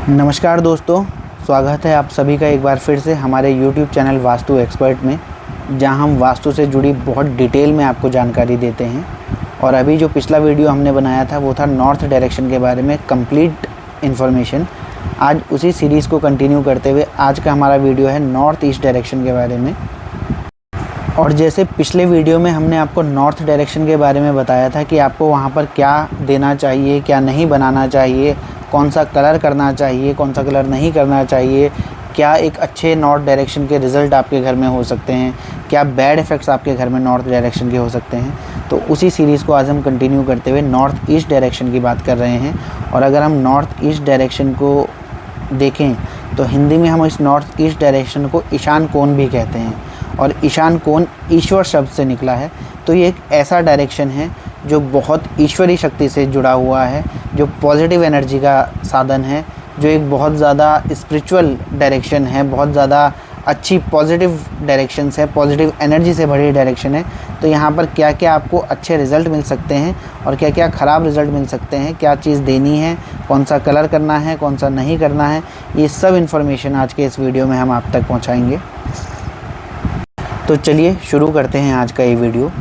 नमस्कार दोस्तों, स्वागत है आप सभी का एक बार फिर से हमारे YouTube चैनल वास्तु एक्सपर्ट में, जहां हम वास्तु से जुड़ी बहुत डिटेल में आपको जानकारी देते हैं। और अभी जो पिछला वीडियो हमने बनाया था वो था नॉर्थ डायरेक्शन के बारे में कंप्लीट इन्फॉर्मेशन। आज उसी सीरीज़ को कंटिन्यू करते हुए आज का हमारा वीडियो है नॉर्थ ईस्ट डायरेक्शन के बारे में। और जैसे पिछले वीडियो में हमने आपको नॉर्थ डायरेक्शन के बारे में बताया था कि आपको वहाँ पर क्या देना चाहिए, क्या नहीं बनाना चाहिए, कौन सा कलर करना चाहिए, कौन सा कलर नहीं करना चाहिए, क्या एक अच्छे नॉर्थ डायरेक्शन के रिज़ल्ट आपके घर में हो सकते हैं, क्या बैड इफ़ेक्ट्स आपके घर में नॉर्थ डायरेक्शन के हो सकते हैं। तो उसी सीरीज़ को आज हम कंटिन्यू करते हुए नॉर्थ ईस्ट डायरेक्शन की बात कर रहे हैं। और अगर हम नॉर्थ ईस्ट डायरेक्शन को देखें तो हिंदी में हम इस नॉर्थ ईस्ट डायरेक्शन को ईशान कोण भी कहते हैं। और ईशान कोण ईश्वर शब्द से निकला है। तो ये एक ऐसा डायरेक्शन है जो बहुत ईश्वरीय शक्ति से जुड़ा हुआ है, जो पॉजिटिव एनर्जी का साधन है, जो एक बहुत ज़्यादा स्पिरिचुअल डायरेक्शन है, बहुत ज़्यादा अच्छी पॉजिटिव डायरेक्शंस है, पॉजिटिव एनर्जी से भरी डायरेक्शन है। तो यहाँ पर क्या क्या आपको अच्छे रिज़ल्ट मिल सकते हैं और क्या क्या ख़राब रिज़ल्ट मिल सकते हैं, क्या चीज़ देनी है, कौन सा कलर करना है, कौन सा नहीं करना है, ये सब इन्फॉर्मेशन आज के इस वीडियो में हम आप तक पहुँचाएँगे। तो चलिए शुरू करते हैं आज का ये वीडियो।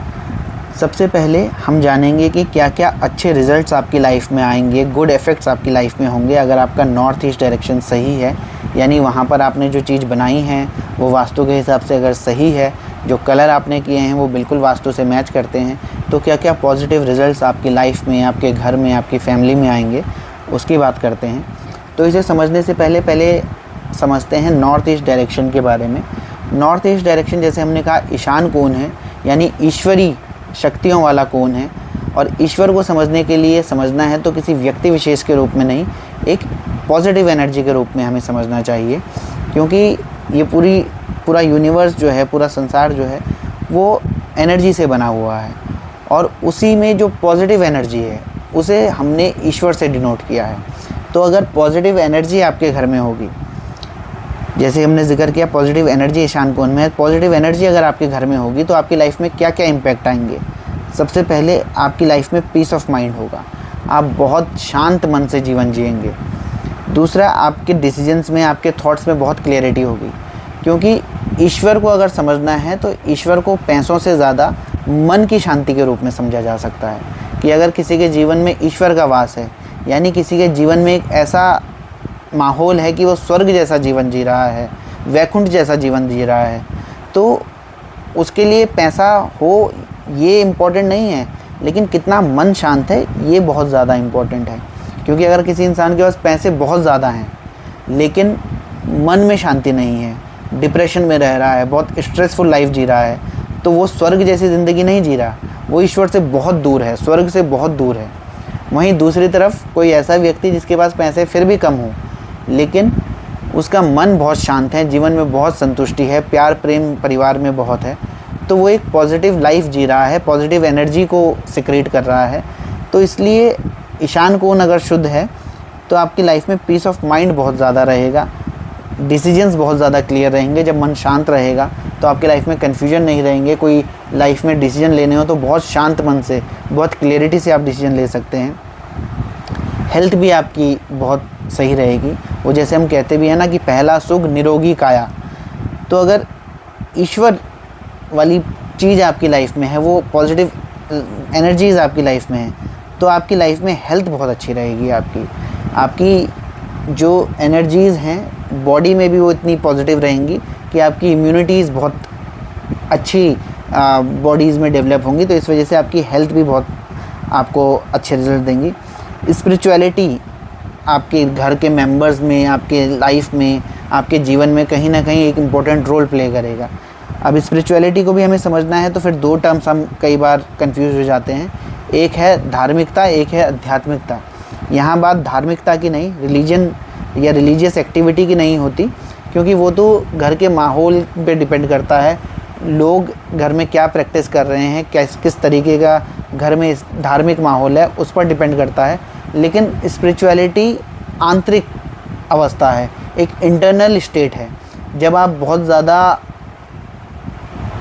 सबसे पहले हम जानेंगे कि क्या क्या अच्छे रिज़ल्ट्स आपकी लाइफ में आएंगे, गुड इफ़ेक्ट्स आपकी लाइफ में होंगे अगर आपका नॉर्थ ईस्ट डायरेक्शन सही है, यानी वहाँ पर आपने जो चीज़ बनाई है वो वास्तु के हिसाब से अगर सही है, जो कलर आपने किए हैं वो बिल्कुल वास्तु से मैच करते हैं, तो क्या क्या पॉजिटिव रिज़ल्ट्स आपकी लाइफ में, आपके घर में, आपकी फैमिली में आएंगे, उसकी बात करते हैं। तो इसे समझने से पहले समझते हैं नॉर्थ ईस्ट डायरेक्शन के बारे में। नॉर्थ ईस्ट डायरेक्शन जैसे हमने कहा ईशान कोण है, यानी ईश्वरी शक्तियों वाला कोण है। और ईश्वर को समझने के लिए समझना है तो किसी व्यक्ति विशेष के रूप में नहीं, एक पॉजिटिव एनर्जी के रूप में हमें समझना चाहिए। क्योंकि ये पूरा यूनिवर्स जो है, पूरा संसार जो है वो एनर्जी से बना हुआ है। और उसी में जो पॉजिटिव एनर्जी है उसे हमने ईश्वर से डिनोट किया है। तो अगर पॉजिटिव एनर्जी आपके घर में होगी, जैसे हमने जिक्र किया पॉजिटिव एनर्जी ईशान कोण में है, पॉजिटिव एनर्जी अगर आपके घर में होगी तो आपकी लाइफ में क्या क्या इम्पैक्ट आएंगे। सबसे पहले आपकी लाइफ में पीस ऑफ माइंड होगा, आप बहुत शांत मन से जीवन जिएंगे। दूसरा, आपके डिसीजंस में, आपके थॉट्स में बहुत क्लियरिटी होगी। क्योंकि ईश्वर को अगर समझना है तो ईश्वर को पैसों से ज़्यादा मन की शांति के रूप में समझा जा सकता है। कि अगर किसी के जीवन में ईश्वर का वास है, यानी किसी के जीवन में एक ऐसा माहौल है कि वो स्वर्ग जैसा जीवन जी रहा है, वैकुंठ जैसा जीवन जी रहा है, तो उसके लिए पैसा हो ये इम्पोर्टेंट नहीं है, लेकिन कितना मन शांत है ये बहुत ज़्यादा इम्पोर्टेंट है। क्योंकि अगर किसी इंसान के पास पैसे बहुत ज़्यादा हैं लेकिन मन में शांति नहीं है, डिप्रेशन में रह रहा है, बहुत स्ट्रेसफुल लाइफ जी रहा है, तो वो स्वर्ग जैसी ज़िंदगी नहीं जी रहा, वो ईश्वर से बहुत दूर है, स्वर्ग से बहुत दूर है। वहीं दूसरी तरफ कोई ऐसा व्यक्ति जिसके पास पैसे फिर भी कम हो लेकिन उसका मन बहुत शांत है, जीवन में बहुत संतुष्टि है, प्यार प्रेम परिवार में बहुत है, तो वो एक पॉजिटिव लाइफ जी रहा है, पॉजिटिव एनर्जी को सिक्रेट कर रहा है। तो इसलिए ईशान कोण अगर शुद्ध है तो आपकी लाइफ में पीस ऑफ माइंड बहुत ज़्यादा रहेगा, डिसीजंस बहुत ज़्यादा क्लियर रहेंगे। जब मन शांत रहेगा तो आपकी लाइफ में कन्फ्यूजन नहीं रहेंगे। कोई लाइफ में डिसीजन लेने हो तो बहुत शांत मन से, बहुत क्लियरिटी से आप डिसीजन ले सकते हैं। हेल्थ भी आपकी बहुत सही रहेगी। वो जैसे हम कहते भी हैं ना कि पहला सुख निरोगी काया। तो अगर ईश्वर वाली चीज़ आपकी लाइफ में है, वो पॉजिटिव एनर्जीज़ आपकी लाइफ में है, तो आपकी लाइफ में हेल्थ बहुत अच्छी रहेगी। आपकी जो एनर्जीज़ हैं बॉडी में भी वो इतनी पॉजिटिव रहेंगी कि आपकी इम्यूनिटीज़ बहुत अच्छी बॉडीज़ में डेवलप होंगी। तो इस वजह से आपकी हेल्थ भी बहुत आपको अच्छे रिजल्ट देंगी। स्पिरिचुअलिटी आपके घर के मेंबर्स में, आपके लाइफ में, आपके जीवन में कहीं ना कहीं एक इम्पोर्टेंट रोल प्ले करेगा। अब स्पिरिचुअलिटी को भी हमें समझना है तो फिर दो टर्म्स हम कई बार कंफ्यूज हो जाते हैं। एक है धार्मिकता, एक है आध्यात्मिकता। यहाँ बात धार्मिकता की नहीं, रिलीजन या रिलीजियस एक्टिविटी की नहीं होती, क्योंकि वो तो घर के माहौल पे डिपेंड करता है। लोग घर में क्या प्रैक्टिस कर रहे हैं, किस तरीके का घर में धार्मिक माहौल है, उस पर डिपेंड करता है। लेकिन स्पिरिचुअलिटी आंतरिक अवस्था है, एक इंटरनल स्टेट है। जब आप बहुत ज़्यादा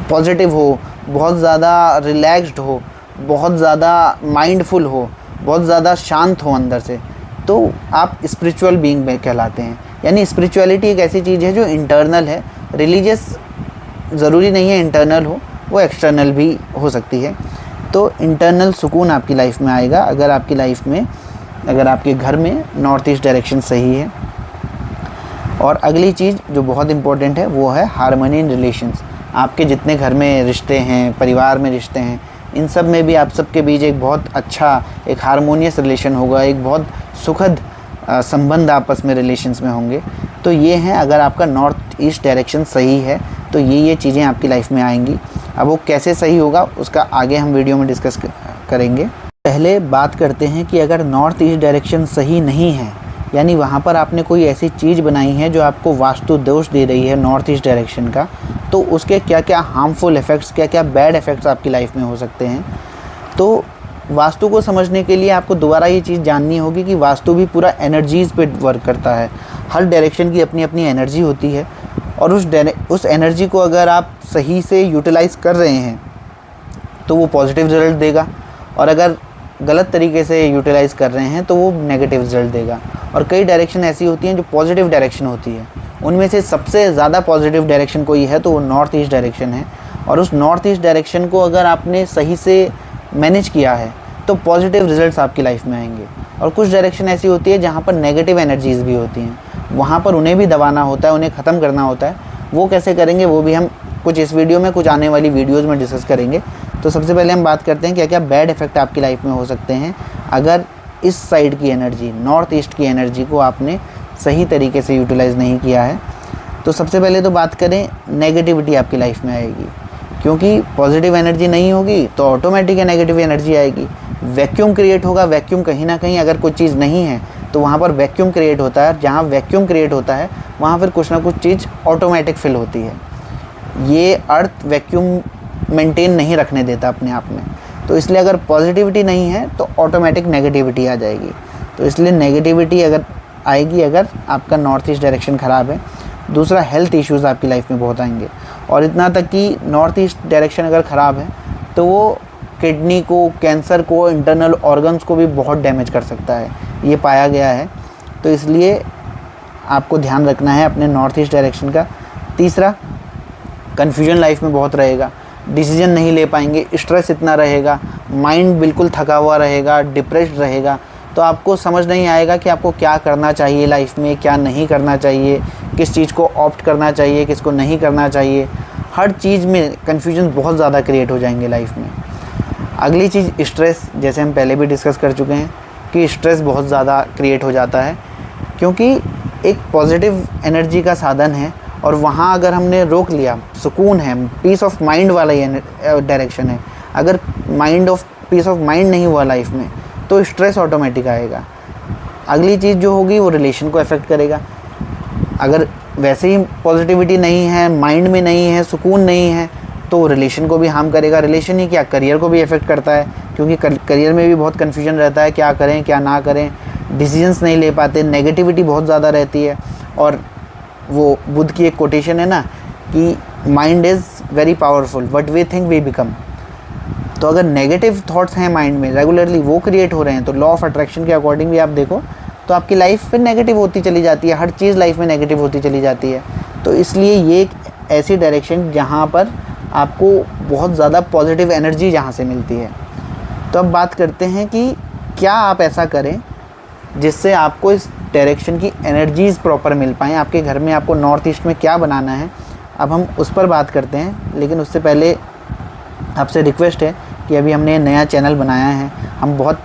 पॉजिटिव हो, बहुत ज़्यादा रिलैक्स्ड हो, बहुत ज़्यादा माइंडफुल हो, बहुत ज़्यादा शांत हो अंदर से, तो आप स्पिरिचुअल बीइंग में कहलाते हैं। यानी स्पिरिचुअलिटी एक ऐसी चीज़ है जो इंटरनल है, रिलीजियस ज़रूरी नहीं है इंटरनल हो, वो एक्सटर्नल भी हो सकती है। तो इंटरनल सुकून आपकी लाइफ में आएगा अगर आपकी लाइफ में, अगर आपके घर में नॉर्थ ईस्ट डायरेक्शन सही है। और अगली चीज़ जो बहुत इम्पोर्टेंट है वो है हार्मनी इन रिलेशंस। आपके जितने घर में रिश्ते हैं, परिवार में रिश्ते हैं, इन सब में भी आप सबके बीच एक बहुत अच्छा, एक हारमोनियस रिलेशन होगा, एक बहुत सुखद संबंध आपस में रिलेशंस में होंगे। तो ये हैं, अगर आपका नॉर्थ ईस्ट डायरेक्शन सही है तो ये चीज़ें आपकी लाइफ में आएंगी। अब वो कैसे सही होगा उसका आगे हम वीडियो में डिस्कस करेंगे। पहले बात करते हैं कि अगर नॉर्थ ईस्ट डायरेक्शन सही नहीं है, यानी वहाँ पर आपने कोई ऐसी चीज़ बनाई है जो आपको वास्तु दोष दे रही है नॉर्थ ईस्ट डायरेक्शन का, तो उसके क्या क्या हार्मफुल इफ़ेक्ट्स, क्या क्या बैड इफ़ेक्ट्स आपकी लाइफ में हो सकते हैं। तो वास्तु को समझने के लिए आपको दोबारा ये चीज़ जाननी होगी कि वास्तु भी पूरा एनर्जीज़ पे वर्क करता है। हर डायरेक्शन की अपनी अपनी एनर्जी होती है और उस एनर्जी को अगर आप सही से यूटिलाइज़ कर रहे हैं तो वो पॉजिटिव रिज़ल्ट देगा, और अगर गलत तरीके से यूटिलाइज़ कर रहे हैं तो वो नेगेटिव रिज़ल्ट देगा। और कई डायरेक्शन ऐसी होती हैं जो पॉजिटिव डायरेक्शन होती है, उनमें से सबसे ज़्यादा पॉजिटिव डायरेक्शन कोई है तो वो नॉर्थ ईस्ट डायरेक्शन है। और उस नॉर्थ ईस्ट डायरेक्शन को अगर आपने सही से मैनेज किया है तो पॉजिटिव रिजल्ट्स आपकी लाइफ में आएंगे। और कुछ डायरेक्शन ऐसी होती है जहाँ पर नेगेटिव एनर्जीज़ भी होती हैं, वहाँ पर उन्हें भी दबाना होता है, उन्हें ख़त्म करना होता है। वो कैसे करेंगे वो भी हम कुछ इस वीडियो में, कुछ आने वाली वीडियोज़ में डिस्कस करेंगे। तो सबसे पहले हम बात करते हैं क्या क्या बैड इफ़ेक्ट आपकी लाइफ में हो सकते हैं अगर इस साइड की एनर्जी, नॉर्थ ईस्ट की एनर्जी को आपने सही तरीके से यूटिलाइज़ नहीं किया है। तो सबसे पहले तो बात करें, नेगेटिविटी आपकी लाइफ में आएगी, क्योंकि पॉजिटिव एनर्जी नहीं होगी तो ऑटोमेटिक नेगेटिव एनर्जी आएगी। वैक्यूम क्रिएट होगा, वैक्यूम कहीं ना कहीं अगर कोई चीज़ नहीं है तो वहाँ पर वैक्यूम क्रिएट होता है। जहाँ वैक्यूम क्रिएट होता है वहाँ फिर कुछ ना कुछ चीज़ ऑटोमेटिक फिल होती है। ये अर्थ वैक्यूम मेंटेन नहीं रखने देता अपने आप में, तो इसलिए अगर पॉजिटिविटी नहीं है तो ऑटोमेटिक नेगेटिविटी आ जाएगी। तो इसलिए नेगेटिविटी अगर आएगी अगर आपका नॉर्थ ईस्ट डायरेक्शन ख़राब है। दूसरा, हेल्थ इश्यूज़ आपकी लाइफ में बहुत आएंगे, और इतना तक कि नॉर्थ ईस्ट डायरेक्शन अगर ख़राब है तो वो किडनी को, कैंसर को, इंटरनल ऑर्गन्स को भी बहुत डैमेज कर सकता है, ये पाया गया है। तो इसलिए आपको ध्यान रखना है अपने नॉर्थ ईस्ट डायरेक्शन का। तीसरा, कन्फ्यूजन लाइफ में बहुत रहेगा, डिसीजन नहीं ले पाएंगे, स्ट्रेस इतना रहेगा, माइंड बिल्कुल थका हुआ रहेगा, डिप्रेस्ड रहेगा। तो आपको समझ नहीं आएगा कि आपको क्या करना चाहिए लाइफ में, क्या नहीं करना चाहिए, किस चीज़ को ऑप्ट करना चाहिए, किसको नहीं करना चाहिए। हर चीज़ में कन्फ्यूजन बहुत ज़्यादा क्रिएट हो जाएंगे लाइफ में। अगली चीज़, स्ट्रेस, जैसे हम पहले भी डिस्कस कर चुके हैं कि स्ट्रेस बहुत ज़्यादा क्रिएट हो जाता है, क्योंकि एक पॉजिटिव एनर्जी का साधन है और वहाँ अगर हमने रोक लिया, सुकून है, पीस ऑफ माइंड वाला ही डायरेक्शन है। अगर पीस ऑफ माइंड नहीं हुआ लाइफ में तो स्ट्रेस ऑटोमेटिक आएगा। अगली चीज़ जो होगी वो रिलेशन को अफेक्ट करेगा। अगर वैसे ही पॉजिटिविटी नहीं है, माइंड में नहीं है, सुकून नहीं है, तो रिलेशन को भी हार्म करेगा। रिलेशन ही क्या, करियर को भी अफेक्ट करता है, क्योंकि करियर में भी बहुत कन्फ्यूजन रहता है, क्या करें क्या ना करें, डिसीजंस नहीं ले पाते, नेगेटिविटी बहुत ज़्यादा रहती है। और वो बुद्ध की एक कोटेशन है ना कि mind is very powerful, what we think we become. तो अगर नेगेटिव थॉट्स हैं माइंड में, रेगुलरली वो क्रिएट हो रहे हैं, तो लॉ ऑफ अट्रैक्शन के अकॉर्डिंग भी आप देखो तो आपकी लाइफ फिर नेगेटिव होती चली जाती है, हर चीज़ लाइफ में नेगेटिव होती चली जाती है। तो इसलिए ये एक ऐसी डायरेक्शन जहाँ पर आपको बहुत ज़्यादा पॉजिटिव एनर्जी जहाँ से मिलती है। तो अब बात करते हैं कि क्या आप ऐसा करें जिससे आपको इस डायरेक्शन की एनर्जीज़ प्रॉपर मिल पाएँ। आपके घर में आपको नॉर्थ ईस्ट में क्या बनाना है, अब हम उस पर बात करते हैं। लेकिन उससे पहले आपसे रिक्वेस्ट है कि अभी हमने नया चैनल बनाया है, हम बहुत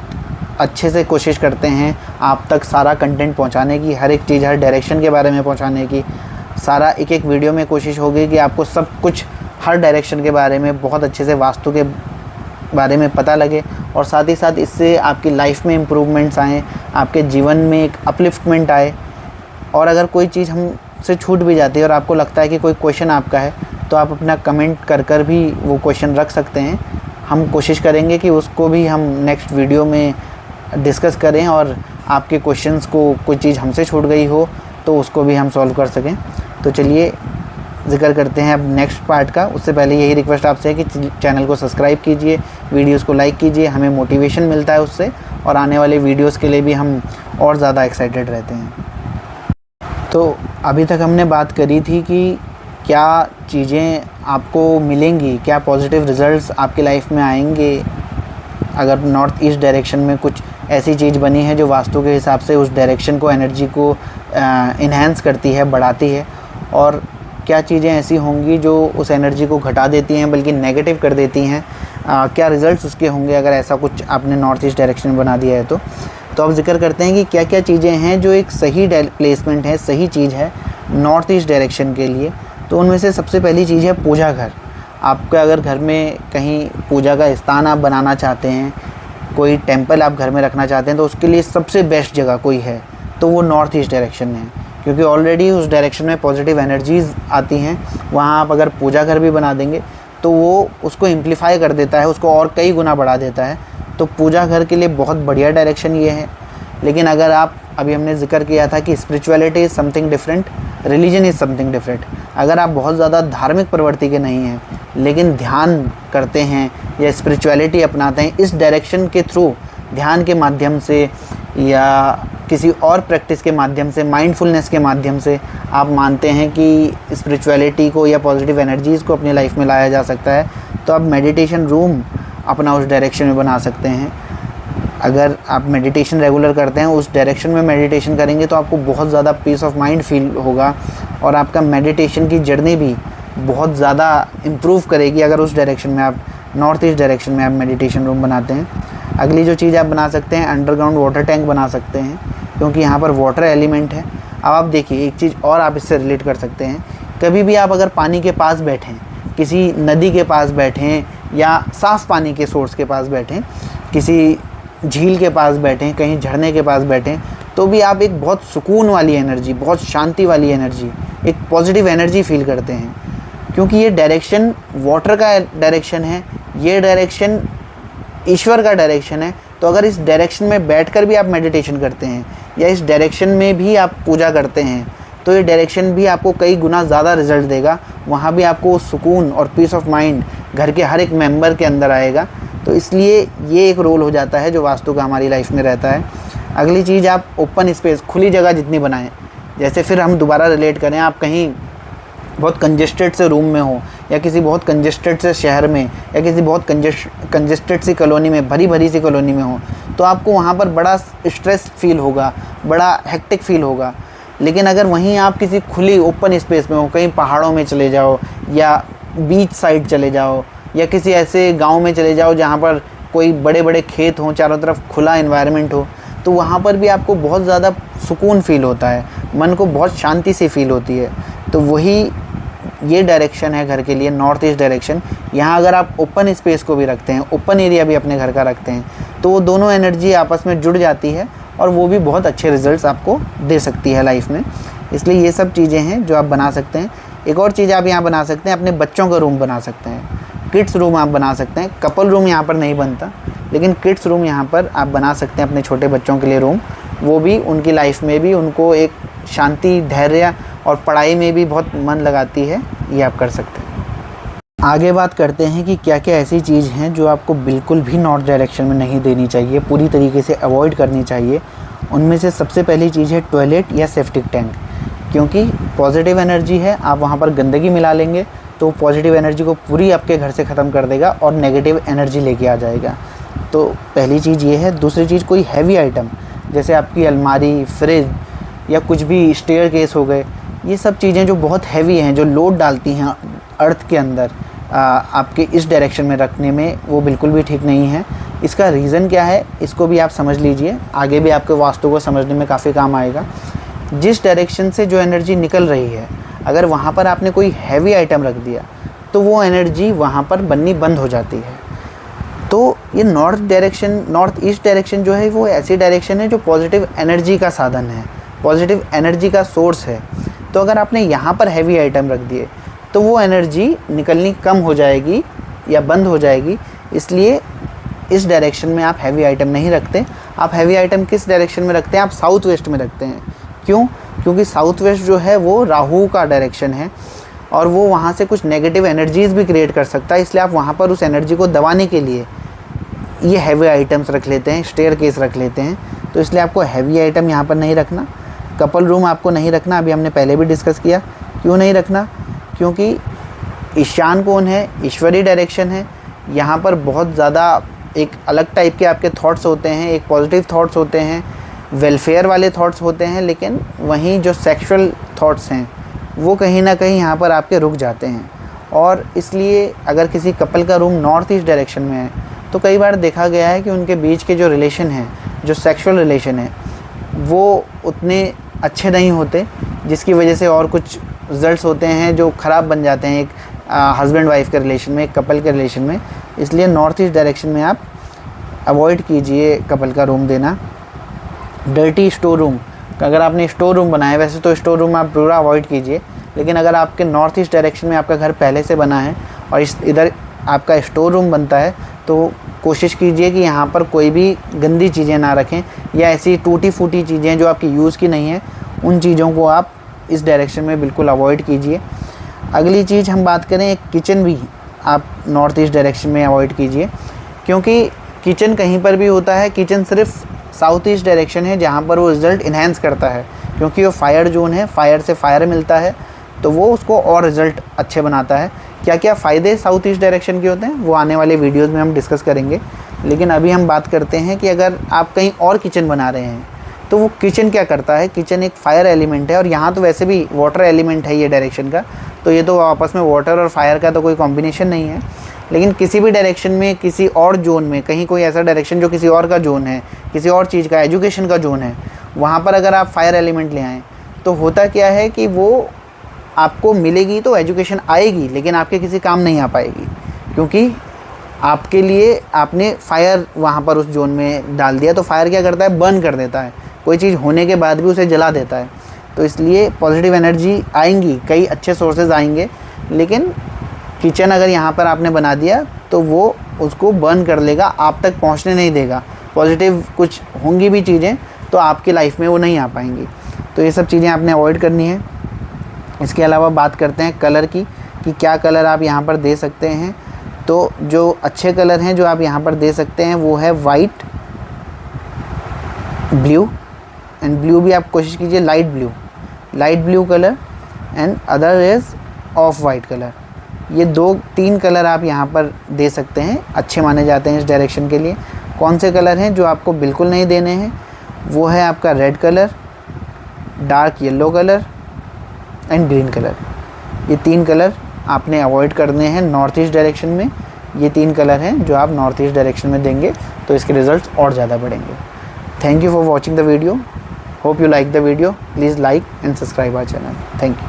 अच्छे से कोशिश करते हैं आप तक सारा कंटेंट पहुंचाने की, हर एक चीज़, हर डायरेक्शन के बारे में पहुंचाने की। सारा एक एक वीडियो में कोशिश होगी कि आपको सब कुछ हर डायरेक्शन के बारे में बहुत अच्छे से, वास्तु के बारे में पता लगे, और साथ ही साथ इससे आपकी लाइफ में इम्प्रूवमेंट्स आएँ, आपके जीवन में एक अपलिफ्टमेंट आए। और अगर कोई चीज़ हमसे छूट भी जाती है और आपको लगता है कि कोई क्वेश्चन आपका है, तो आप अपना कमेंट कर भी वो क्वेश्चन रख सकते हैं। हम कोशिश करेंगे कि उसको भी हम नेक्स्ट वीडियो में डिस्कस करें, और आपके क्वेश्चंस को कोई चीज़ हमसे छूट गई हो तो उसको भी हम सॉल्व कर सकें। तो चलिए जिक्र करते हैं अब नेक्स्ट पार्ट का। उससे पहले यही रिक्वेस्ट आपसे है कि चैनल को सब्सक्राइब कीजिए, वीडियोस को लाइक कीजिए, हमें मोटिवेशन मिलता है उससे, और आने वाले वीडियोस के लिए भी हम और ज़्यादा एक्साइटेड रहते हैं। तो अभी तक हमने बात करी थी कि क्या चीज़ें आपको मिलेंगी, क्या पॉजिटिव रिज़ल्ट्स आपकी लाइफ में आएंगे अगर नॉर्थ ईस्ट डायरेक्शन में कुछ ऐसी चीज़ बनी है जो वास्तु के हिसाब से उस डायरेक्शन को, एनर्जी को इन्हेंस करती है, बढ़ाती है, और क्या चीज़ें ऐसी होंगी जो उस एनर्जी को घटा देती हैं बल्कि नेगेटिव कर देती हैं। क्या रिज़ल्ट्स उसके होंगे अगर ऐसा कुछ आपने नॉर्थ ईस्ट डायरेक्शन में बना दिया है तो अब जिक्र करते हैं कि क्या क्या चीज़ें हैं जो एक सही प्लेसमेंट है, सही चीज़ है नॉर्थ ईस्ट डायरेक्शन के लिए। तो उनमें से सबसे पहली चीज़ है पूजा घर। आपका अगर घर में कहीं पूजा का स्थान आप बनाना चाहते हैं, कोई टेंपल आप घर में रखना चाहते हैं, तो उसके लिए सबसे बेस्ट जगह कोई है तो वो नॉर्थ ईस्ट डायरेक्शन है, क्योंकि ऑलरेडी उस डायरेक्शन में पॉजिटिव एनर्जीज़ आती हैं। वहाँ आप अगर पूजा घर भी बना देंगे तो वो उसको एम्प्लीफाई कर देता है, उसको और कई गुना बढ़ा देता है। तो पूजा घर के लिए बहुत बढ़िया डायरेक्शन ये है। लेकिन अगर आप, अभी हमने जिक्र किया था कि spirituality is something different, religion is something different. अगर आप बहुत ज़्यादा धार्मिक प्रवृत्ति के नहीं हैं लेकिन ध्यान करते हैं या स्पिरिचुअलिटी अपनाते हैं इस डायरेक्शन के थ्रू, ध्यान के माध्यम से या किसी और प्रैक्टिस के माध्यम से, माइंडफुलनेस के माध्यम से आप मानते हैं कि स्पिरिचुअलिटी को या पॉजिटिव एनर्जीज़ को अपनी लाइफ में लाया जा सकता है, तो आप मेडिटेशन रूम अपना उस डायरेक्शन में बना सकते हैं। अगर आप मेडिटेशन रेगुलर करते हैं, उस डायरेक्शन में मेडिटेशन करेंगे तो आपको बहुत ज़्यादा पीस ऑफ माइंड फील होगा और आपका मेडिटेशन की जर्नी भी बहुत ज़्यादा इम्प्रूव करेगी अगर उस डायरेक्शन में आप, नॉर्थ ईस्ट डायरेक्शन में आप मेडिटेशन रूम बनाते हैं। अगली जो चीज़ आप बना सकते हैं, अंडरग्राउंड वाटर टैंक बना सकते हैं, क्योंकि यहाँ पर वाटर एलिमेंट है। अब आप देखिए, एक चीज़ और आप इससे रिलेट कर सकते हैं, कभी भी आप अगर पानी के पास बैठें, किसी नदी के पास बैठें या साफ़ पानी के सोर्स के पास बैठें, किसी झील के पास बैठें, कहीं झरने के पास बैठें, तो भी आप एक बहुत सुकून वाली एनर्जी, बहुत शांति वाली एनर्जी, एक पॉजिटिव एनर्जी फील करते हैं, क्योंकि ये डायरेक्शन वाटर का डायरेक्शन है, ये डायरेक्शन ईश्वर का डायरेक्शन है। तो अगर इस डायरेक्शन में बैठकर भी आप मेडिटेशन करते हैं या इस डायरेक्शन में भी आप पूजा करते हैं, तो ये डायरेक्शन भी आपको कई गुना ज़्यादा रिजल्ट देगा। वहाँ भी आपको सुकून और पीस ऑफ माइंड घर के हर एक मेंबर के अंदर आएगा। तो इसलिए ये एक रोल हो जाता है जो वास्तु का हमारी लाइफ में रहता है। अगली चीज़, आप ओपन स्पेस, खुली जगह जितनी बनाएं। जैसे फिर हम दोबारा रिलेट करें, आप कहीं बहुत कंजेस्टेड से रूम में हो या किसी बहुत कंजेस्टेड से शहर में या किसी बहुत कंजेस्टेड सी कॉलोनी में, भरी भरी सी कॉलोनी में हो, तो आपको वहाँ पर बड़ा स्ट्रेस फील होगा, बड़ा हेक्टिक फील होगा। लेकिन अगर वहीं आप किसी खुली ओपन स्पेस में हो, कहीं पहाड़ों में चले जाओ या बीच साइड चले जाओ या किसी ऐसे गांव में चले जाओ जहाँ पर कोई बड़े बड़े खेत हों, चारों तरफ खुला एनवायरनमेंट हो, तो वहाँ पर भी आपको बहुत ज़्यादा सुकून फील होता है, मन को बहुत शांति से फील होती है। तो वही ये डायरेक्शन है घर के लिए, नॉर्थ ईस्ट डायरेक्शन। यहाँ अगर आप ओपन स्पेस को भी रखते हैं, ओपन एरिया भी अपने घर का रखते हैं, तो वो दोनों एनर्जी आपस में जुड़ जाती है और वो भी बहुत अच्छे रिजल्ट्स आपको दे सकती है लाइफ में। इसलिए ये सब चीज़ें हैं जो आप बना सकते हैं। एक और चीज़ आप यहाँ बना सकते हैं, अपने बच्चों का रूम बना सकते हैं, किड्स रूम आप बना सकते हैं। कपल रूम यहाँ पर नहीं बनता, लेकिन किड्स रूम यहाँ पर आप बना सकते हैं अपने छोटे बच्चों के लिए रूम। वो भी उनकी लाइफ में भी उनको एक शांति, धैर्य और पढ़ाई में भी बहुत मन लगाती है, ये आप कर सकते हैं। आगे बात करते हैं कि क्या क्या ऐसी चीज़ हैं जो आपको बिल्कुल भी नॉर्थ डायरेक्शन में नहीं देनी चाहिए, पूरी तरीके से अवॉइड करनी चाहिए। उनमें से सबसे पहली चीज़ है टॉयलेट या सेप्टिक टैंक, क्योंकि पॉजिटिव एनर्जी है, आप वहाँ पर गंदगी मिला लेंगे तो पॉजिटिव एनर्जी को पूरी आपके घर से ख़त्म कर देगा और नेगेटिव एनर्जी लेके आ जाएगा। तो पहली चीज़ ये है। दूसरी चीज़, कोई हैवी आइटम जैसे आपकी अलमारी, फ्रिज या कुछ भी स्टेयर केस हो गए, ये सब चीज़ें जो बहुत हैवी हैं, जो लोड डालती हैं अर्थ के अंदर, आपके इस डायरेक्शन में रखने में, वो बिल्कुल भी ठीक नहीं है। इसका रीज़न क्या है, इसको भी आप समझ लीजिए, आगे भी आपके वास्तु को समझने में काफ़ी काम आएगा। जिस डायरेक्शन से जो एनर्जी निकल रही है, अगर वहाँ पर आपने कोई हैवी आइटम रख दिया तो वो एनर्जी वहाँ पर बननी बंद हो जाती है। तो ये नॉर्थ ईस्ट डायरेक्शन जो है वो ऐसी डायरेक्शन है जो पॉजिटिव एनर्जी का साधन है, पॉजिटिव एनर्जी का सोर्स है। तो अगर आपने यहाँ पर हैवी आइटम रख दिए तो वो एनर्जी निकलनी कम हो जाएगी या बंद हो जाएगी। इसलिए इस डायरेक्शन में आप हैवी आइटम नहीं रखते। आप हैवी आइटम किस डायरेक्शन में रखते हैं? आप साउथ वेस्ट में रखते हैं। क्यों? क्योंकि साउथ वेस्ट जो है वो राहु का डायरेक्शन है और वो वहाँ से कुछ नेगेटिव एनर्जीज़ भी क्रिएट कर सकता है। इसलिए आप वहाँ पर उस एनर्जी को दबाने के लिए ये हैवी आइटम्स रख लेते हैं, स्टेयर केस रख लेते हैं। तो इसलिए आपको हैवी आइटम यहाँ पर नहीं रखना। कपल रूम आपको नहीं रखना, अभी हमने पहले भी डिस्कस किया। क्यों नहीं रखना? क्योंकि ईशान कोण है, ईश्वरीय डायरेक्शन है, यहाँ पर बहुत ज़्यादा एक अलग टाइप के आपके थॉट्स होते हैं, एक पॉजिटिव थॉट्स होते हैं, वेलफेयर वाले थॉट्स होते हैं, लेकिन वहीं जो सेक्सुअल थॉट्स हैं वो कहीं ना कहीं यहाँ पर आपके रुक जाते हैं। और इसलिए अगर किसी कपल का रूम नॉर्थ ईस्ट डायरेक्शन में है तो कई बार देखा गया है कि उनके बीच के जो रिलेशन हैं, जो सेक्सुअल रिलेशन है, वो उतने अच्छे नहीं होते, जिसकी वजह से और कुछ रिजल्ट्स होते हैं जो ख़राब बन जाते हैं एक हस्बैंड वाइफ के रिलेशन में, एक कपल के रिलेशन में। इसलिए नॉर्थ ईस्ट डायरेक्शन में आप अवॉइड कीजिए कपल का रूम देना। डर्टी स्टोर रूम, अगर आपने स्टोर रूम बनाया, वैसे तो स्टोर रूम आप पूरा अवॉइड कीजिए, लेकिन अगर आपके नॉर्थ ईस्ट डायरेक्शन में आपका घर पहले से बना है और इधर आपका स्टोर रूम बनता है, तो कोशिश कीजिए कि यहाँ पर कोई भी गंदी चीज़ें ना रखें, या ऐसी टूटी फूटी चीज़ें जो आपकी यूज़ की नहीं है, उन चीज़ों को आप इस डायरेक्शन में बिल्कुल अवॉइड कीजिए। अगली चीज़ हम बात करें, एक किचन भी आप नॉर्थ ईस्ट डायरेक्शन में अवॉइड कीजिए, क्योंकि किचन कहीं पर भी होता है, किचन सिर्फ साउथ ईस्ट डायरेक्शन है जहाँ पर वो रिज़ल्ट इन्हेंस करता है, क्योंकि वो फायर जोन है, फायर से फायर मिलता है, तो वो उसको और रिज़ल्ट अच्छे बनाता है। क्या क्या फ़ायदे साउथ ईस्ट डायरेक्शन के होते हैं वो आने वाले वीडियोज़ में हम डिस्कस करेंगे, लेकिन अभी हम बात करते हैं कि अगर आप कहीं और किचन बना रहे हैं तो वो किचन क्या करता है। किचन एक फायर एलिमेंट है, और यहाँ तो वैसे भी वाटर एलिमेंट है ये डायरेक्शन का, तो ये तो आपस में वाटर और फायर का तो कोई कॉम्बिनेशन नहीं है। लेकिन किसी भी डायरेक्शन में, किसी और जोन में, कहीं कोई ऐसा डायरेक्शन जो किसी और का जोन है, किसी और चीज़ का, एजुकेशन का जोन है, वहाँ पर अगर आप फायर एलिमेंट ले आएँ तो होता क्या है कि वो आपको मिलेगी तो एजुकेशन आएगी, लेकिन आपके किसी काम नहीं आ पाएगी, क्योंकि आपके लिए आपने फायर वहाँ पर उस जोन में डाल दिया। तो फायर क्या करता है? बर्न कर देता है, कोई चीज़ होने के बाद भी उसे जला देता है। तो इसलिए पॉजिटिव एनर्जी आएंगी, कई अच्छे सोर्सेज आएंगे, लेकिन किचन अगर यहाँ पर आपने बना दिया तो वो उसको बर्न कर लेगा, आप तक पहुँचने नहीं देगा। पॉजिटिव कुछ होंगी भी चीज़ें तो आपकी लाइफ में वो नहीं आ पाएंगी। तो ये सब चीज़ें आपने अवॉइड करनी है। इसके अलावा बात करते हैं कलर की, कि क्या कलर आप यहाँ पर दे सकते हैं। तो जो अच्छे कलर हैं जो आप यहाँ पर दे सकते हैं वो है वाइट, ब्लू, एंड ब्लू भी आप कोशिश कीजिए light blue colour, and other is of white colour. ये 2-3 कलर आप यहाँ पर दे सकते हैं, अच्छे माने जाते हैं इस डायरेक्शन के लिए। कौन से कलर हैं जो आपको बिल्कुल नहीं देने हैं? वो है आपका red colour, dark yellow colour and green colour. ये 3 कलर आपने अवॉइड करने हैं नॉर्थ ईस्ट डायरेक्शन में। ये 3 कलर हैं जो आप नॉर्थ ईस्ट डायरेक्शन में देंगे तो इसके रिजल्ट्स और ज़्यादा बढ़ेंगे। Thank you for watching the video. Hope you like the video. Please like and subscribe our channel. Thank you.